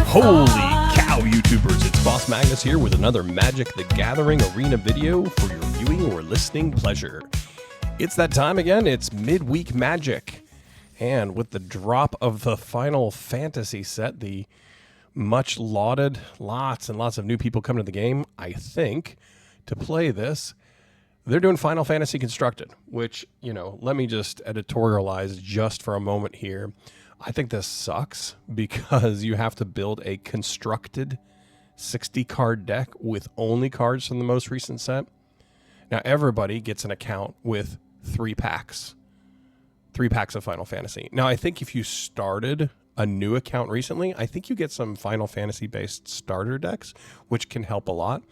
Holy cow, YouTubers! It's Boss Magnus here with another Magic the Gathering Arena video for your viewing or listening pleasure. It's that time again, it's midweek Magic. And with the drop of the Final Fantasy set, the much lauded, lots and lots of new people coming to the game, I think, to play this, they're doing Final Fantasy Constructed, which, you know, let me just editorialize just for a moment here. I think this sucks because you have to build a constructed 60-card deck with only cards from the most recent set. Now, everybody gets an account with 3 packs. 3 packs of Final Fantasy. Now, I think if you started a new account recently, I think you get some Final Fantasy-based starter decks, which can help a lot.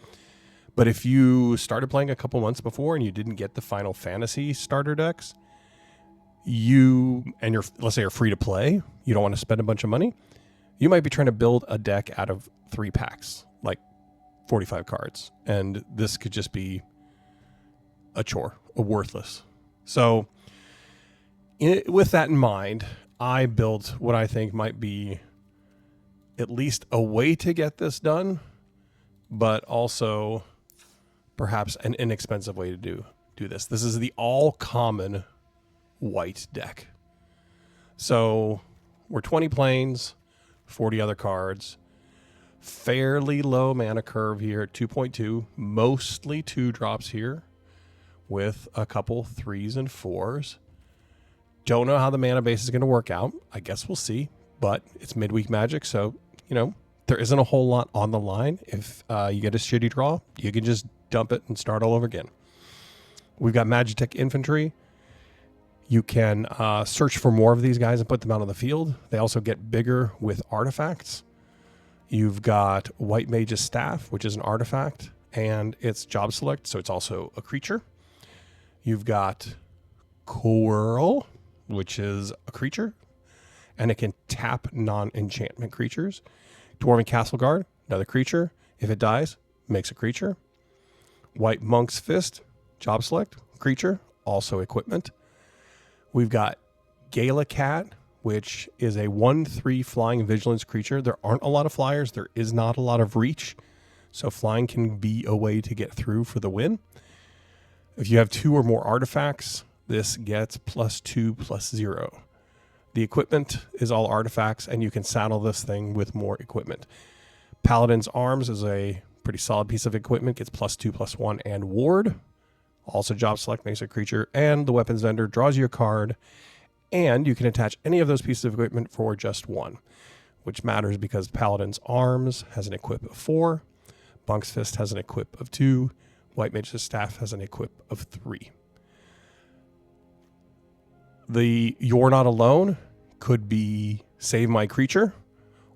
But if you started playing a couple months before and you didn't get the Final Fantasy starter decks, let's say you're free to play, you don't want to spend a bunch of money, you might be trying to build a deck out of 3 packs, like 45 cards. And this could just be a chore, a worthless. So with that in mind, I built what I think might be at least a way to get this done, but also perhaps an inexpensive way to do this. This is the all-common white deck. So we're 20 planes, 40 other cards, fairly low mana curve here at 2.2, mostly 2 drops here with a couple 3s and 4s. Don't know how the mana base is going to work out. I guess we'll see, but it's midweek Magic, so, you know, there isn't a whole lot on the line. If you get a shitty draw, you can just dump it and start all over again. We've got Magitech Infantry. You can search for more of these guys and put them out on the field. They also get bigger with artifacts. You've got White Mage's Staff, which is an artifact, and it's job select, so it's also a creature. You've got Coral, which is a creature, and it can tap non-enchantment creatures. Dwarven Castle Guard, another creature. If it dies, makes a creature. White Monk's Fist, job select, creature, also equipment. We've got Gala Cat, which is a 1/3 flying vigilance creature. There aren't a lot of flyers. There is not a lot of reach. So flying can be a way to get through for the win. If you have 2 or more artifacts, this gets +2/+0. The equipment is all artifacts, and you can saddle this thing with more equipment. Paladin's Arms is a pretty solid piece of equipment. Gets +2/+1 and ward. Also job select, makes a creature, and the weapons vendor draws you a card, and you can attach any of those pieces of equipment for just 1, which matters because Paladin's Arms has an equip of 4, Monk's Fist has an equip of 2, White Mage's Staff has an equip of 3. The You're Not Alone could be Save My Creature,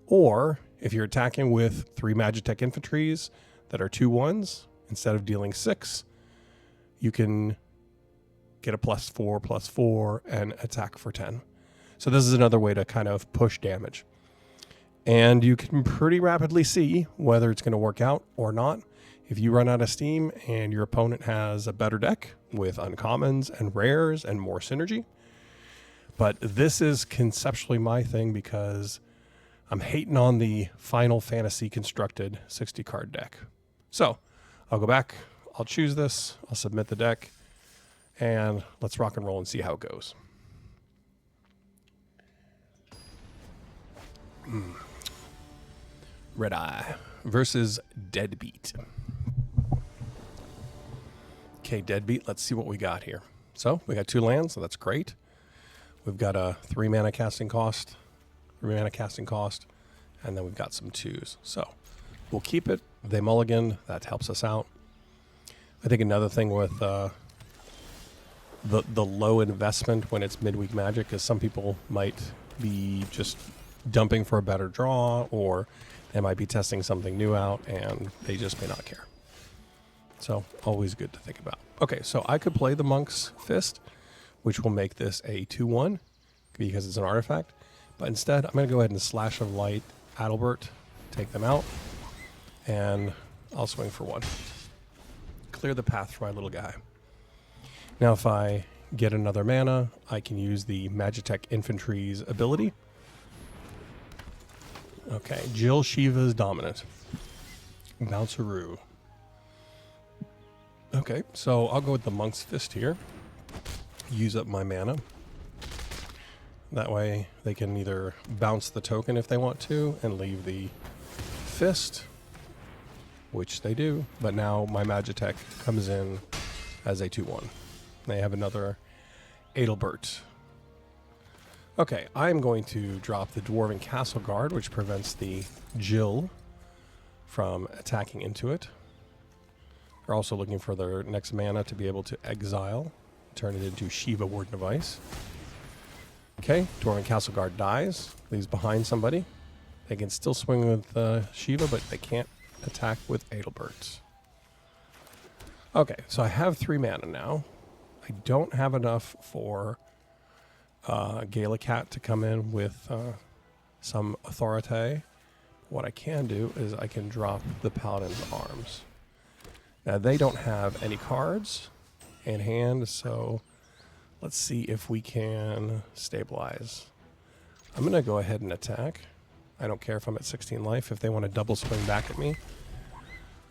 or if you're attacking with 3 Magitech Infantries that are 2/1s, instead of dealing 6, you can get a +4/+4 and attack for 10. So this is another way to kind of push damage. And you can pretty rapidly see whether it's going to work out or not. If you run out of steam and your opponent has a better deck with uncommons and rares and more synergy. But this is conceptually my thing because I'm hating on the Final Fantasy constructed 60-card deck. So I'll go back. I'll choose this, I'll submit the deck, and let's rock and roll and see how it goes. Red Eye versus Deadbeat. Okay, Deadbeat, let's see what we got here. So we got 2 lands, so that's great. We've got a 3 mana casting cost, and then we've got some 2s. So we'll keep it. They mulligan, that helps us out. I think another thing with the low investment when it's midweek Magic is some people might be just dumping for a better draw, or they might be testing something new out and they just may not care. So always good to think about. Okay, so I could play the Monk's Fist, which will make this a 2/1 because it's an artifact. But instead, I'm going to go ahead and Slash of Light Adalbert, take them out, and I'll swing for 1. Clear the path for my little guy. Now if I get another mana, I can use the Magitech Infantry's ability. Okay, Jill Shiva is dominant. Bounceroo. Okay, so I'll go with the Monk's Fist here. Use up my mana. That way they can either bounce the token if they want to and leave the fist, which they do, but now my Magitech comes in as a 2/1. They have another Adelbert. Okay, I'm going to drop the Dwarven Castle Guard, which prevents the Jill from attacking into it. They're also looking for their next mana to be able to exile, turn it into Shiva Warden of Ice. Okay, Dwarven Castle Guard dies, leaves behind somebody. They can still swing with Shiva, but they can't attack with Adelbert. Okay, so I have 3 mana now. I don't have enough for Galacat to come in with some authority. What I can do is I can drop the Paladin's Arms. Now they don't have any cards in hand, so let's see if we can stabilize. I'm going to go ahead and attack. I don't care if I'm at 16 life. If they want to double swing back at me,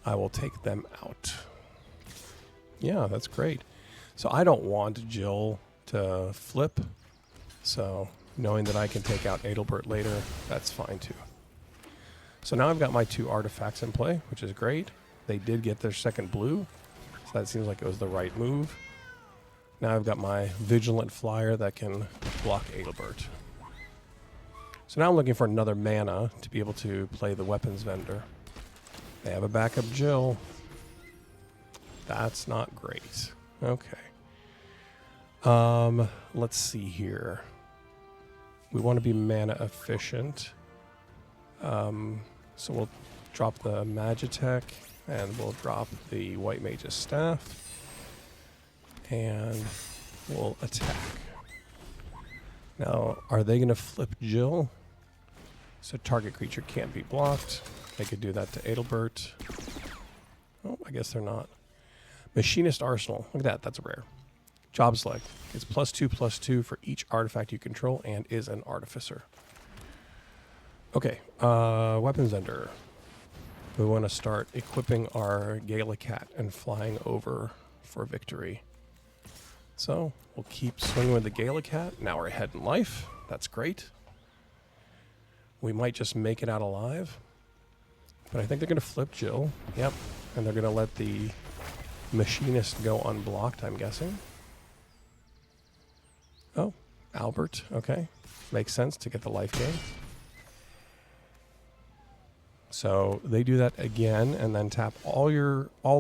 I will take them out. Yeah, that's great. So I don't want Jill to flip. So knowing that I can take out Adelbert later, that's fine too. So now I've got my 2 artifacts in play, which is great. They did get their second blue, so that seems like it was the right move. Now I've got my Vigilant Flyer that can block Adelbert. So now I'm looking for another mana to be able to play the Weapons Vendor. They have a backup Jill. That's not great. Okay. Let's see here. We want to be mana efficient. So we'll drop the Magitech, and we'll drop the White Mage's Staff, and we'll attack. Now, are they going to flip Jill? So target creature can't be blocked. They could do that to Adelbert. Oh, I guess they're not. Machinist Arsenal. Look at that. That's rare. Job select. It's +2/+2 for each artifact you control and is an artificer. Okay. Weapons Vendor. We want to start equipping our Galacat and flying over for victory. So we'll keep swinging with the Galacat. Now we're ahead in life. That's great. We might just make it out alive. But I think they're going to flip Jill. Yep. And they're going to let the Machinist go unblocked, I'm guessing. Oh, Albert. Okay. Makes sense to get the life gain. So they do that again and then tap all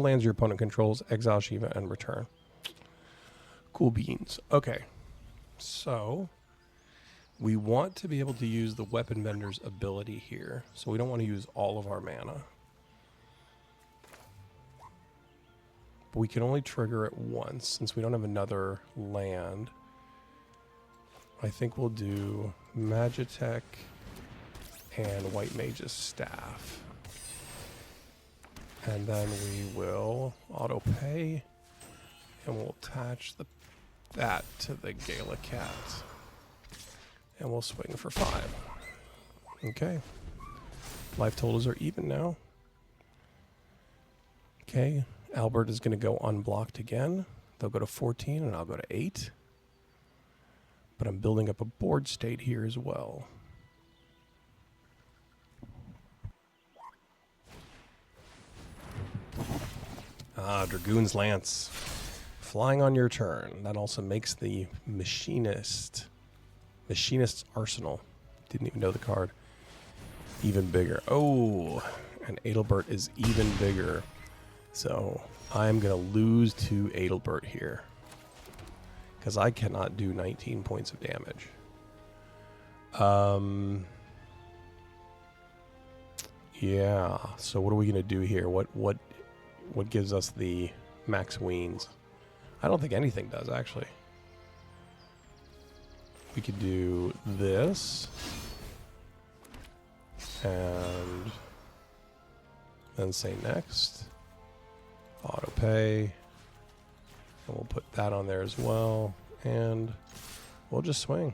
lands your opponent controls, exile Shiva, and return. Cool beans. Okay. So we want to be able to use the Weapon Vendor's ability here. So we don't want to use all of our mana. But we can only trigger it once since we don't have another land. I think we'll do Magitech and White Mage's Staff. And then we will auto pay and we'll attach that to the Galacat. And we'll swing for 5. Okay. Life totals are even now. Okay. Albert is going to go unblocked again. They'll go to 14 and I'll go to 8. But I'm building up a board state here as well. Ah, Dragoon's Lance. Flying on your turn. That also makes the Machinist's Arsenal. Didn't even know the card. Even bigger. Oh, and Adelbert is even bigger. So I'm going to lose to Adelbert here. Because I cannot do 19 points of damage. Yeah, so what are we going to do here? What gives us the max weens? I don't think anything does, actually. We could do this. And then say next. Auto pay. And we'll put that on there as well. And we'll just swing.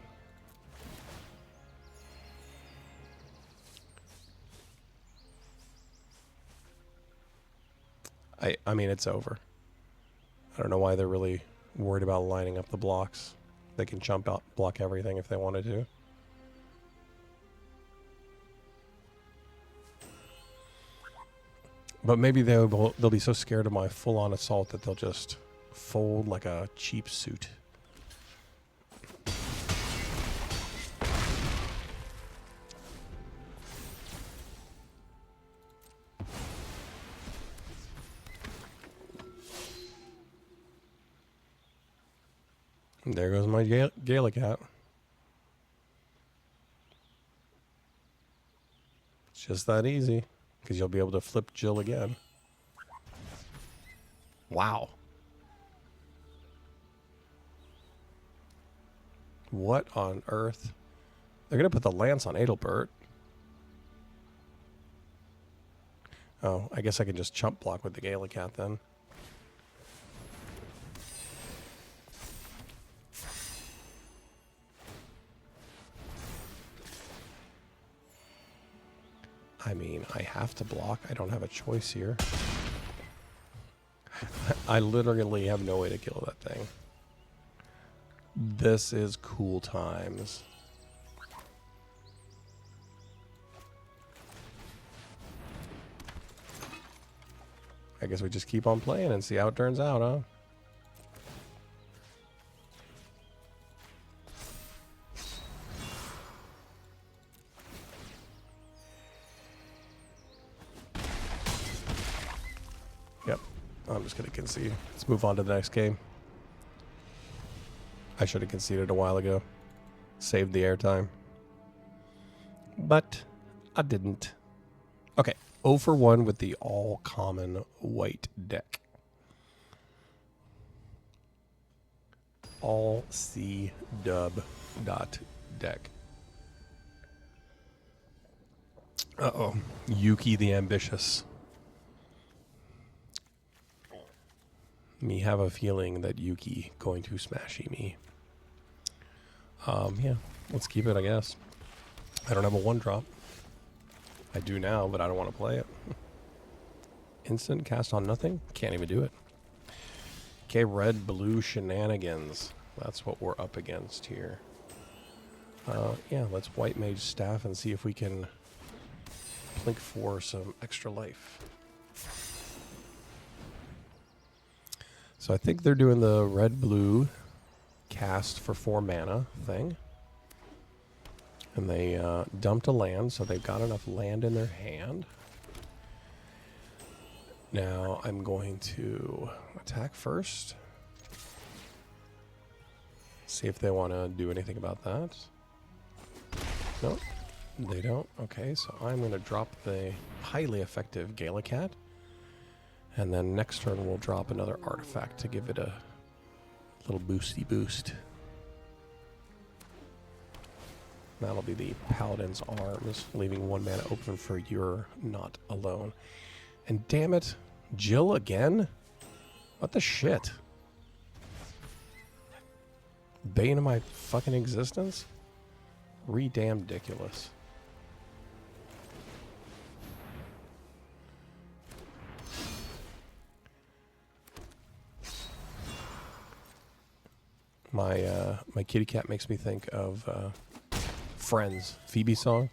I mean, it's over. I don't know why they're really worried about lining up the blocks. They can jump out, block everything if they wanted to. But maybe they'll be so scared of my full-on assault that they'll just fold like a cheap suit. There goes my Gallicat. It's just that easy, because you'll be able to flip Jill again. Wow. What on earth? They're going to put the lance on Adelbert. Oh, I guess I can just chump block with the Gallicat then. I mean, I have to block. I don't have a choice here. I literally have no way to kill that thing. This is cool times. I guess we just keep on playing and see how it turns out, huh? Yep, I'm just going to concede. Let's move on to the next game. I should have conceded a while ago. Saved the airtime. But I didn't. Okay, 0 for 1 with the all-common white deck. All C dub dot deck. Uh-oh. Yuki the Ambitious. Me have a feeling that Yuki going to smashy me. Yeah, let's keep it, I guess. I don't have a 1-drop. I do now, but I don't want to play it. Instant cast on nothing? Can't even do it. Okay, red, blue shenanigans. That's what we're up against here. Yeah, let's white mage staff and see if we can plink for some extra life. So I think they're doing the red-blue cast for 4 mana thing. And they dumped a land, so they've got enough land in their hand. Now I'm going to attack first. See if they want to do anything about that. Nope, they don't. Okay, so I'm going to drop the highly effective Gallicat. And then next turn we'll drop another artifact to give it a little boosty boost. That'll be the Paladin's Arms, leaving 1 mana open for You're Not Alone. And damn it, Jill again? What the shit? Bane of my fucking existence? Re-damn ridiculous. My kitty cat makes me think of Friends, Phoebe song.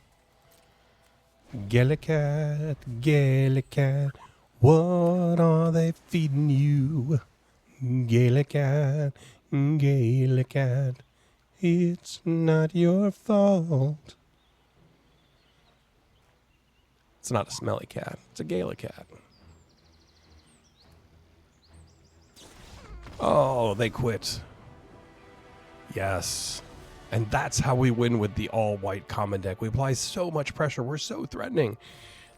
Gallicat, Gallicat, what are they feeding you? Gallicat, Gallicat, it's not your fault. It's not a smelly cat, it's a Gallicat. Oh, they quit. Yes. And that's how we win with the all-white common deck. We apply so much pressure, we're so threatening,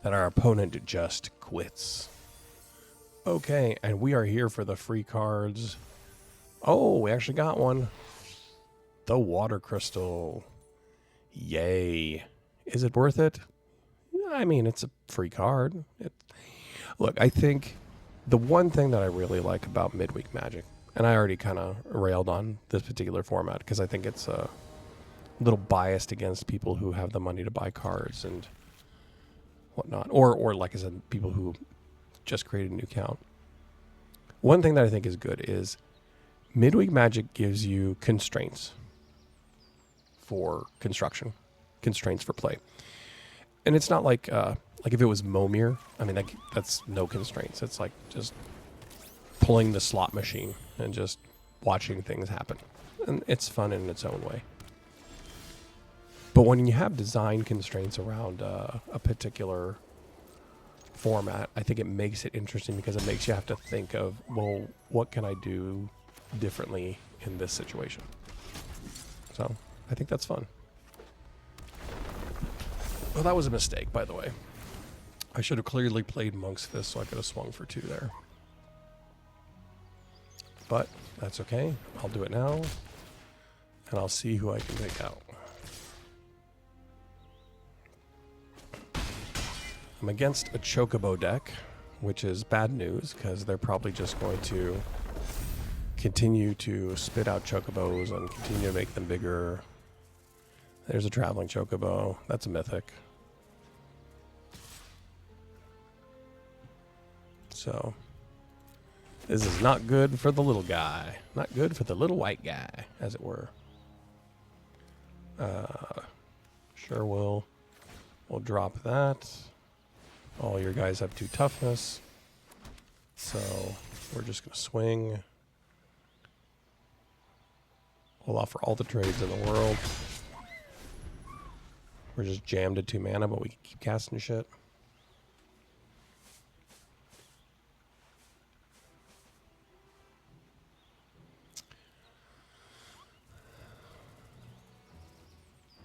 that our opponent just quits. Okay, and we are here for the free cards. Oh, we actually got one. The Water Crystal. Yay. Is it worth it? I mean, it's a free card. Look, I think the one thing that I really like about Midweek Magic, and I already kind of railed on this particular format because I think it's a little biased against people who have the money to buy cards and whatnot. Or like I said, people who just created a new account. One thing that I think is good is midweek Magic gives you constraints for construction, constraints for play. And it's not like if it was Momir, I mean, that's no constraints. It's like just pulling the slot machine and just watching things happen. And it's fun in its own way. But when you have design constraints around a particular format, I think it makes it interesting because it makes you have to think of, well, what can I do differently in this situation? So I think that's fun. Well, that was a mistake, by the way. I should have clearly played Monk's Fist so I could have swung for 2 there. But that's okay. I'll do it now. And I'll see who I can take out. I'm against a Chocobo deck, which is bad news because they're probably just going to continue to spit out Chocobos and continue to make them bigger. There's a Traveling Chocobo. That's a mythic. So this is not good for the little guy. Not good for the little white guy, as it were. Sure, we'll drop that. All your guys have 2 toughness. So we're just going to swing. We'll offer all the trades in the world. We're just jammed at 2 mana, but we can keep casting shit.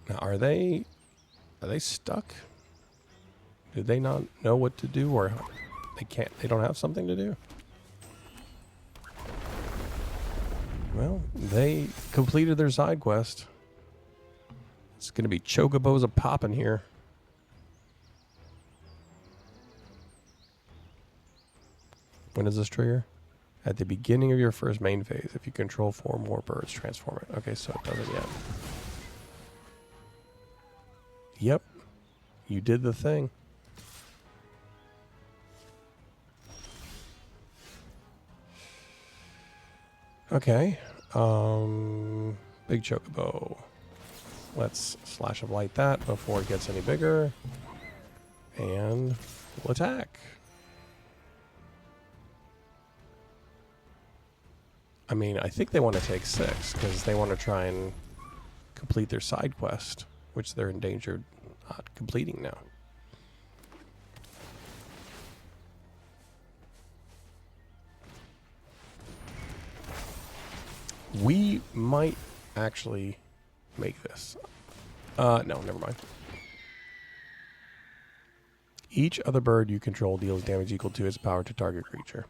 Now, are they stuck? Do they not know what to do, or they don't have something to do? Well, they completed their side quest. It's going to be Chocobos a-poppin' here. When does this trigger? At the beginning of your first main phase. If you control 4 more birds, transform it. Okay, so it doesn't yet. Yep. You did the thing. Okay. Big Chocobo. Let's Slash of Light that before it gets any bigger. And we'll attack. I mean, I think they want to take 6 because they want to try and complete their side quest, which they're endangered not completing now. We might actually make this. No, never mind. Each other bird you control deals damage equal to its power to target creature.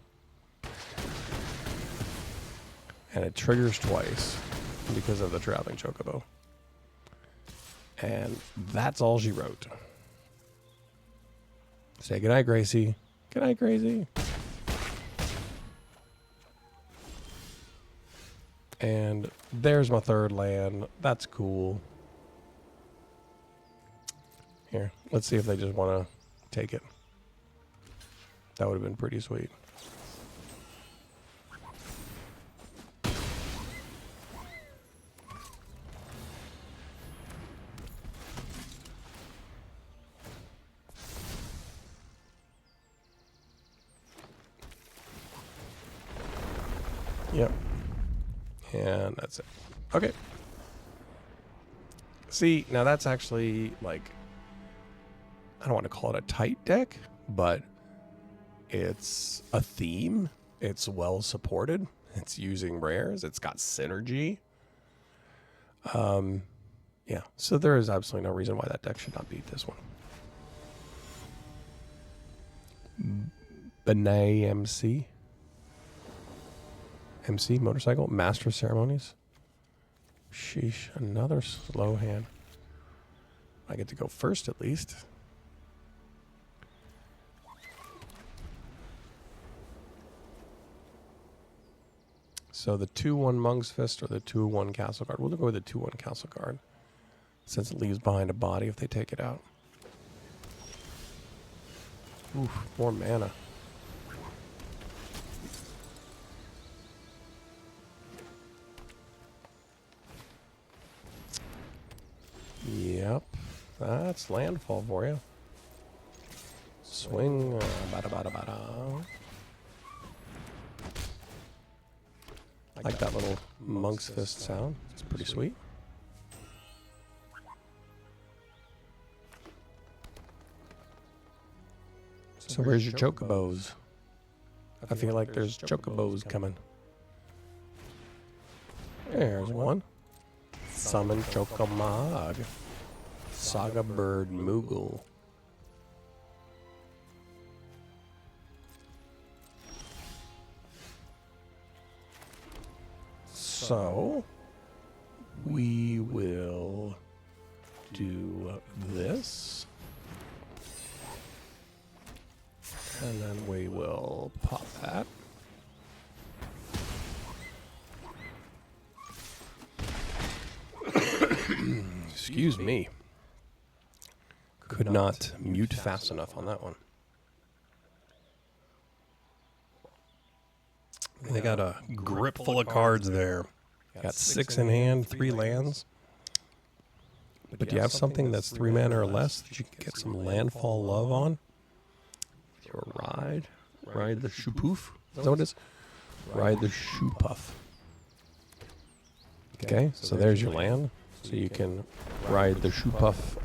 And it triggers twice because of the Traveling Chocobo. And that's all she wrote. Say goodnight, Gracie. Goodnight, Gracie. And there's my 3rd land. That's cool. Here, let's see if they just want to take it. That would have been pretty sweet. Yep. And that's it. Okay. See, now that's actually like, I don't want to call it a tight deck, but it's a theme. It's well supported. It's using rares. It's got synergy. Yeah. So there is absolutely no reason why that deck should not beat this one. Benet MC. MC, motorcycle, master of ceremonies. Sheesh, another slow hand. I get to go first at least. So the 2/1 Monk's Fist or the 2/1 Castle Guard. We'll go with the 2/1 Castle Guard, since it leaves behind a body if they take it out. Oof, more mana. Yep. That's landfall for you. Swing. Bada bada bada. I like that little monk's fist sound. It's pretty sweet. So where's your chocobos? I feel like there's chocobos coming. There's one. Summon Chocomog. Saga Bird Moogle. So we will do this. And then we will pop that. Excuse me. Could not mute fast enough on that one. They got a grip full of cards there. Got 6 in hand, 3 lands. But do you have something that's 3 mana or less that you can get some landfall love on? Or ride the Shoopoof. Is that what it is? Ride the Shoopuff. Okay, so there's your land. So you can ride the Shoopuff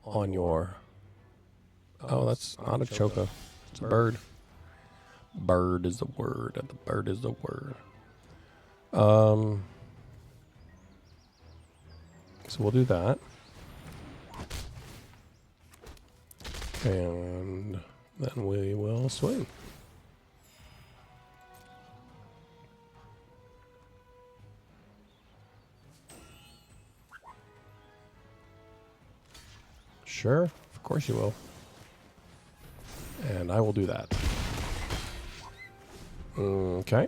on your... Oh, that's not a choco. It's a bird. Bird is the word. The bird is the word. So we'll do that. And then we will swing. Sure, of course you will. And I will do that. Okay.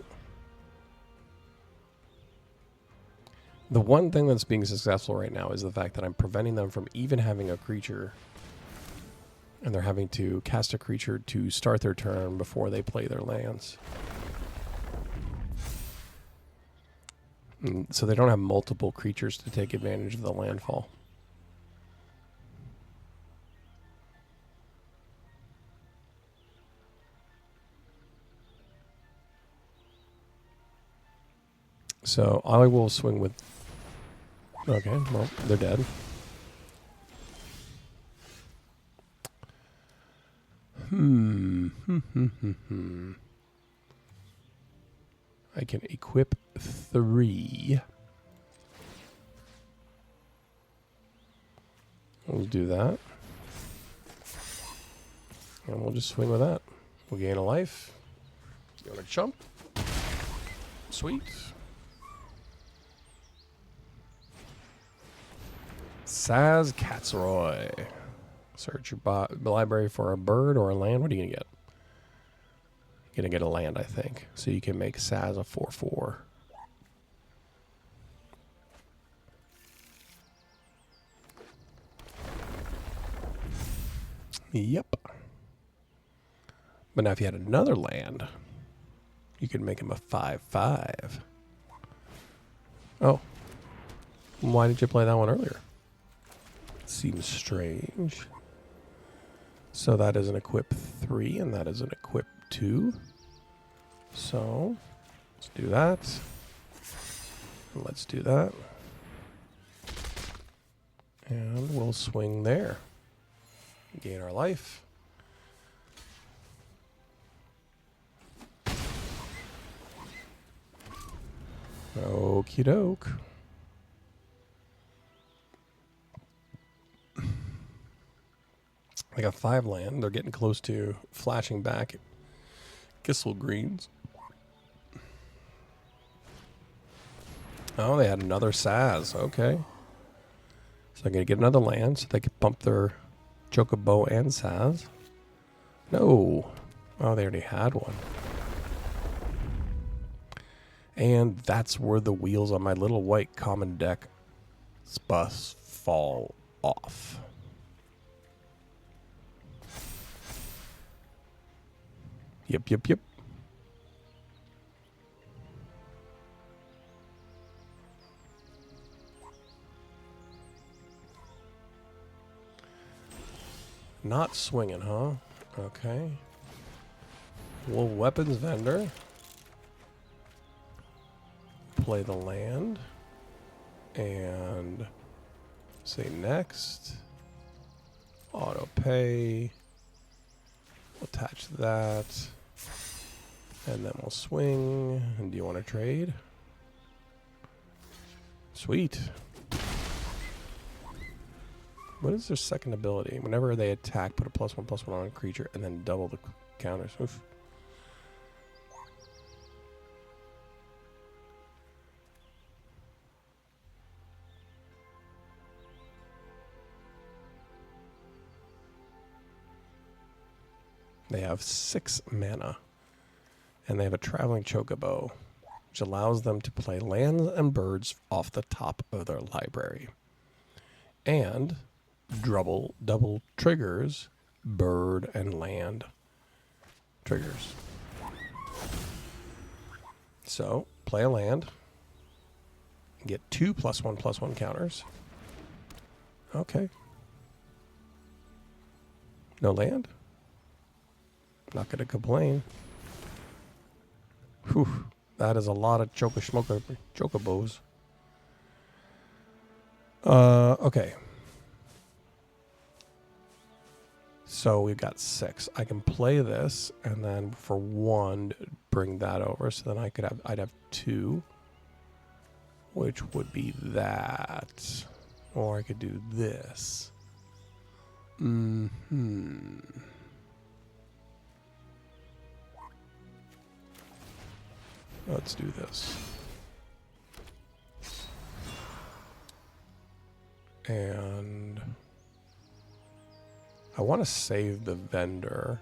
The one thing that's being successful right now is the fact that I'm preventing them from even having a creature. And they're having to cast a creature to start their turn before they play their lands. So they don't have multiple creatures to take advantage of the landfall. So I will swing with... Okay, well, they're dead. I can equip 3. We'll do that. And we'll just swing with that. We'll gain a life. You want to jump? Sweet. Saz Katzroy. Search your library for a bird or a land. What are you going to get? You're going to get a land, I think. So you can make Saz a 4/4. Yep. But now if you had another land, you could make him a 5/5. Oh. Why did you play that one earlier? Seems strange. So that is an equip 3 and that is an equip 2. So let's do that. And let's do that. And we'll swing there. Gain our life. Okie doke. I got 5 land. They're getting close to flashing back Gissel Greens. Oh, they had another Saz. Okay. So I'm going to get another land so they can pump their Chocobo and Saz. No. Oh, they already had one. And that's where the wheels on my little white common deck bus fall off. Yep. Not swinging, huh? Okay. Well, weapons vendor. Play the land. And say next. Auto pay. Attach that. And then we'll swing. And do you want to trade? Sweet. What is their second ability? Whenever they attack, put a +1/+1 on a creature and then double the counters. Oof. They have 6 mana. And they have a traveling chocobo, which allows them to play lands and birds off the top of their library. And double triggers bird and land triggers. So play a land, get 2 +1/+1 counters. Okay. No land? Not going to complain. Whew. That is a lot of chocobos. Okay. So we've got 6. I can play this, and then for 1, bring that over. So then I'd have 2, which would be that, or I could do this. Let's do this. And I want to save the vendor.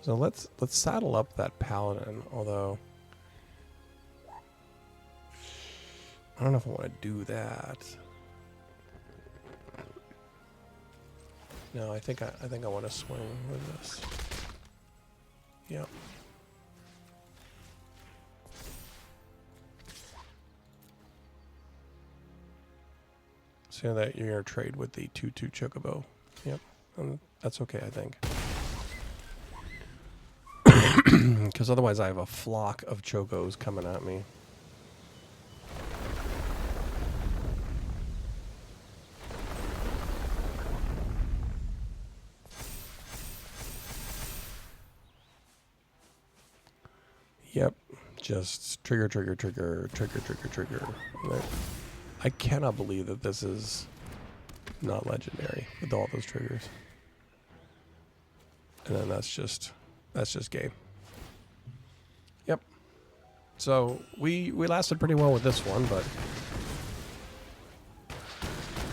So let's saddle up that paladin, although I don't know if I want to do that. No, I think I want to swing with this. Yep. So that you're gonna trade with the 2/2 chocobo. Yep, that's okay, I think. Because otherwise I have a flock of chocos coming at me. Yep, just trigger. I cannot believe that this is not legendary with all those triggers. And then that's just game. Yep. So we lasted pretty well with this one, but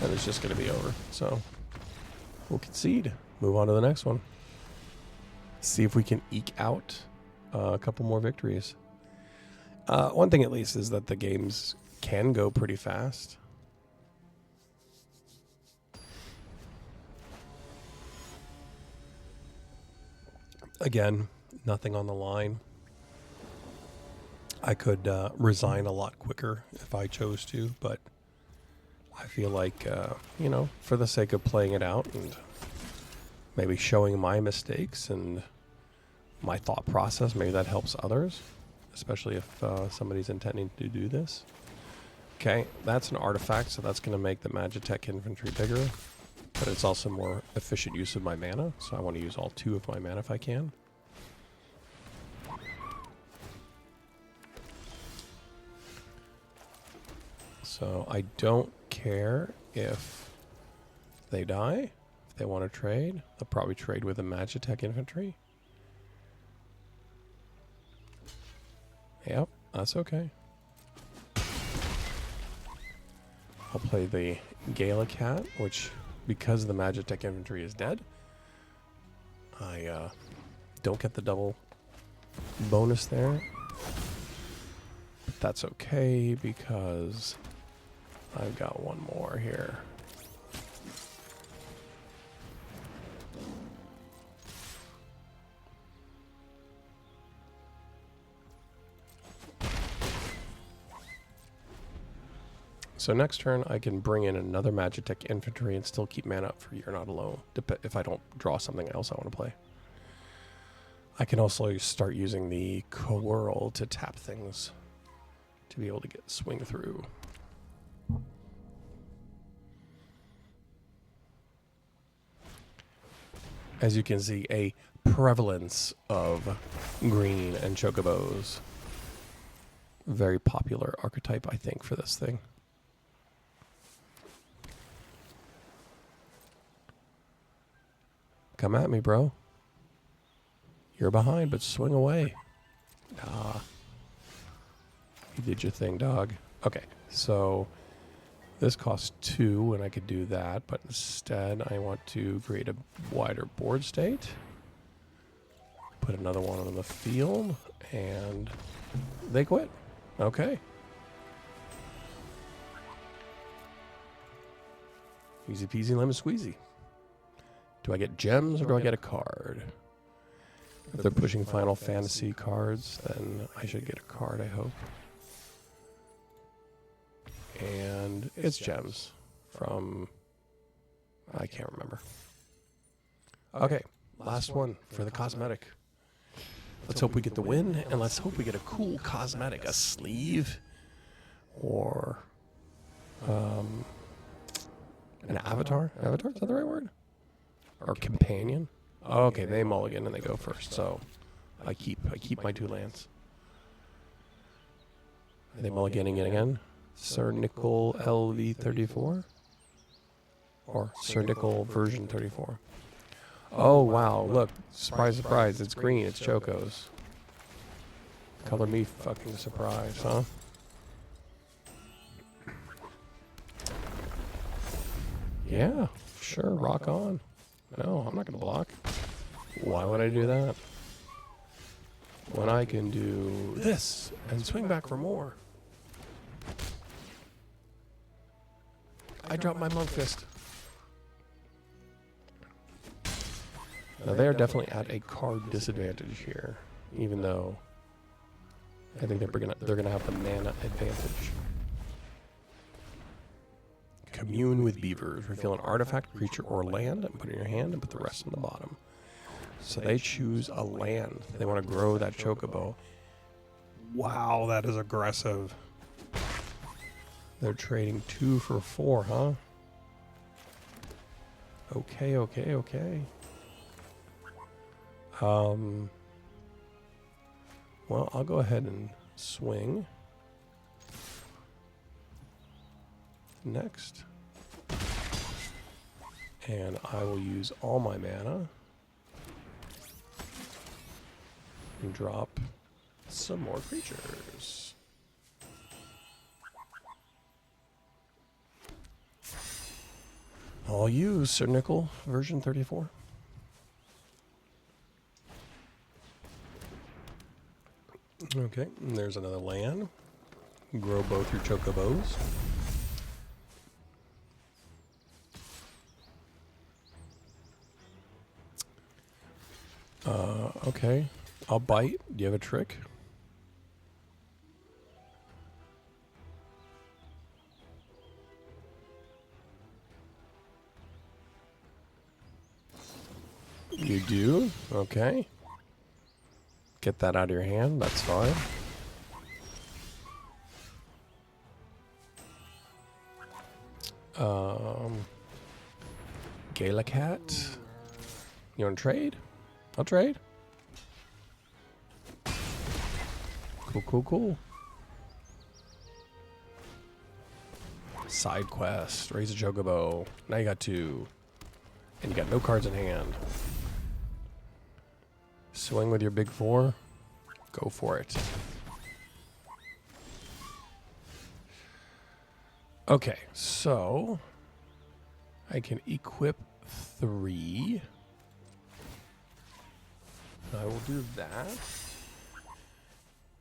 then it's just going to be over. So we'll concede. Move on to the next one. See if we can eke out a couple more victories. One thing at least is that the games can go pretty fast. Again, nothing on the line. I could resign a lot quicker if I chose to, but I feel like, for the sake of playing it out and maybe showing my mistakes and my thought process, maybe that helps others, especially if somebody's intending to do this. Okay, that's an artifact, so that's going to make the Magitech infantry bigger, but it's also more efficient use of my mana, so I want to use all 2 of my mana if I can. So I don't care if they die. If they want to trade, they'll probably trade with the Magitech infantry. Yep, that's okay. I'll play the Gala Cat, which, because the Magitech infantry is dead, I don't get the double bonus there. But that's okay, because I've got one more here. So next turn, I can bring in another Magitech infantry and still keep mana up for You're Not Alone, if I don't draw something else I want to play. I can also start using the Coerl to tap things to be able to get swing through. As you can see, a prevalence of green and chocobos. Very popular archetype, I think, for this thing. Come at me, bro. You're behind, but swing away. Ah. You did your thing, dog. Okay, so this costs 2, and I could do that, but instead I want to create a wider board state. Put another one on the field, and they quit. Okay. Easy peasy lemon squeezy. Do I get gems or do I get a card? If they're pushing Final Fantasy cards, then I should get a card, I hope. And it's gems from... I can't remember. Okay, last one for the cosmetic. Let's hope we get the win, and let's hope we get a cool cosmetic. A sleeve or an avatar. Avatar, is that the right word? Or companion? Oh, okay, they mulligan and they go first, so I keep my 2 lands. Are they mulliganing it again? Sir Nickel LV34? Or Sir Nickel version 34? Oh, wow, look. Surprise, surprise. It's green. It's Chocos. Color me fucking surprised, huh? Yeah, sure, rock on. No, I'm not going to block. Why would I do that? When I can do this and swing back for more. I dropped my Monk Fist. Now they are definitely at a card disadvantage here, even though I think they're gonna have the mana advantage. Commune with Beavers. Reveal an artifact, creature, or land, and put it in your hand, and put the rest on the bottom. So they choose a land. They want to grow that chocobo. Wow, that is aggressive. They're trading 2 for 4, huh? Okay, okay, okay. Well, I'll go ahead and swing. Next. And I will use all my mana and drop some more creatures. I'll use Sir Nickel version 34. Okay, and there's another land. Grow both your chocobos. Okay. I'll bite. Do you have a trick? You do? Okay. Get that out of your hand. That's fine. Gala Cat. You want to trade? I'll trade. Cool, cool, cool. Side quest. Raise a chocobo. Now you got 2. And you got no cards in hand. Swing with your big 4. Go for it. Okay, so I can equip 3. I will do that.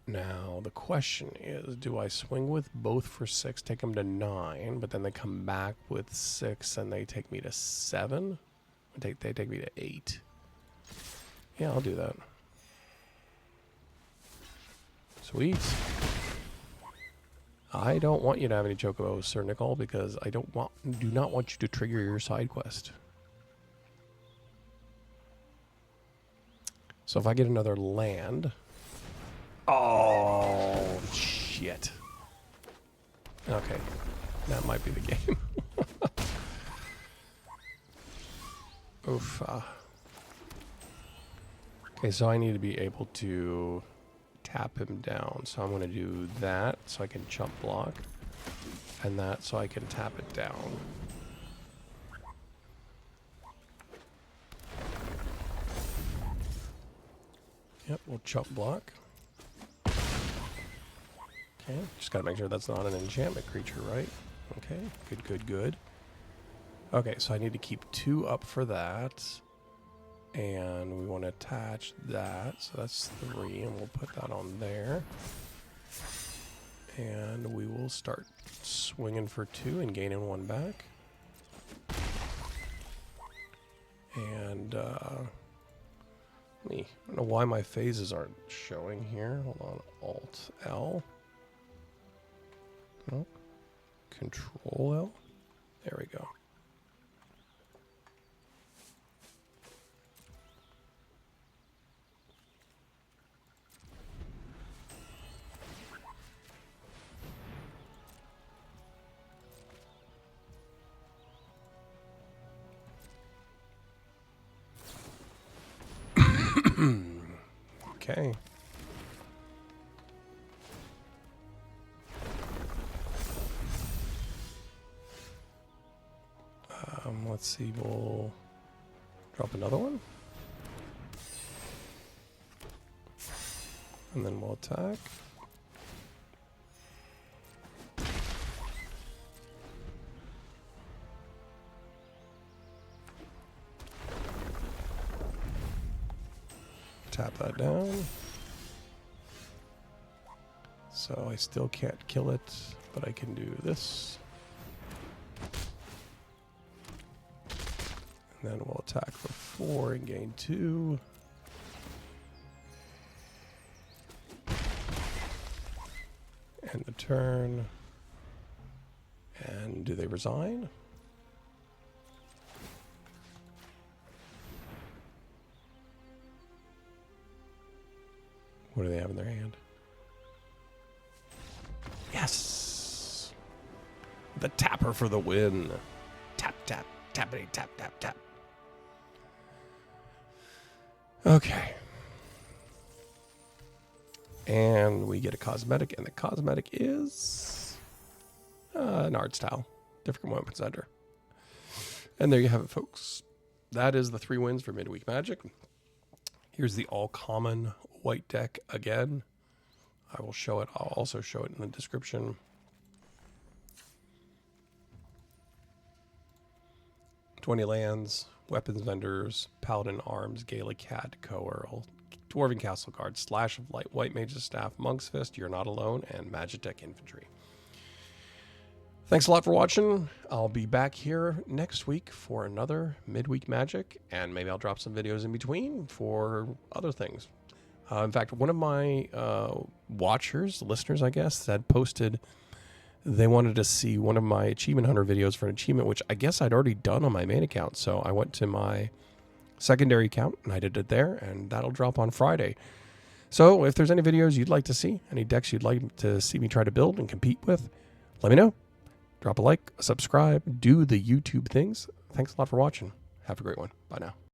Now, the question is, do I swing with both for 6, take them to 9, but then they come back with 6 and they take me to 7? They take me to 8. Yeah, I'll do that. Sweet. I don't want you to have any chocobos, Sir Nicole, because I do not want you to trigger your side quest. So if I get another land... Oh, shit. Okay. That might be the game. Oof. Okay, so I need to be able to tap him down. So I'm going to do that so I can chump block. And that so I can tap it down. Yep, we'll chump block. Okay, just got to make sure that's not an enchantment creature, right? Okay, good, good, good. Okay, so I need to keep 2 up for that. And we want to attach that. So that's 3, and we'll put that on there. And we will start swinging for 2 and gaining 1 back. And, I don't know why my phases aren't showing here. Hold on, Alt-L. No. Control-L. There we go. Okay. Let's see, we'll drop another one. And then we'll attack. Tap that down. So I still can't kill it, but I can do this. And then we'll attack for 4 and gain 2. End the turn. And do they resign? What do they have in their hand? Yes! The tapper for the win. Tap, tap, tappity, tap, tap, tap. Okay. And we get a cosmetic, and the cosmetic is an art style. Different weapon center. And there you have it, folks. That is the 3 wins for Midweek Magic. Here's the all-common white deck again. I will show it. I'll also show it in the description. $20 lands, weapons vendors, paladin arms, Gaelic cat, coearl, dwarven castle guard, slash of light, white mage's staff, monk's fist, you're not alone, and magitech infantry. Thanks a lot for watching. I'll be back here next week for another Midweek Magic, and maybe I'll drop some videos in between for other things. In fact, one of my watchers, listeners, I guess, had posted they wanted to see one of my Achievement Hunter videos for an achievement, which I guess I'd already done on my main account. So I went to my secondary account and I did it there, and that'll drop on Friday. So if there's any videos you'd like to see, any decks you'd like to see me try to build and compete with, let me know. Drop a like, subscribe, do the YouTube things. Thanks a lot for watching. Have a great one. Bye now.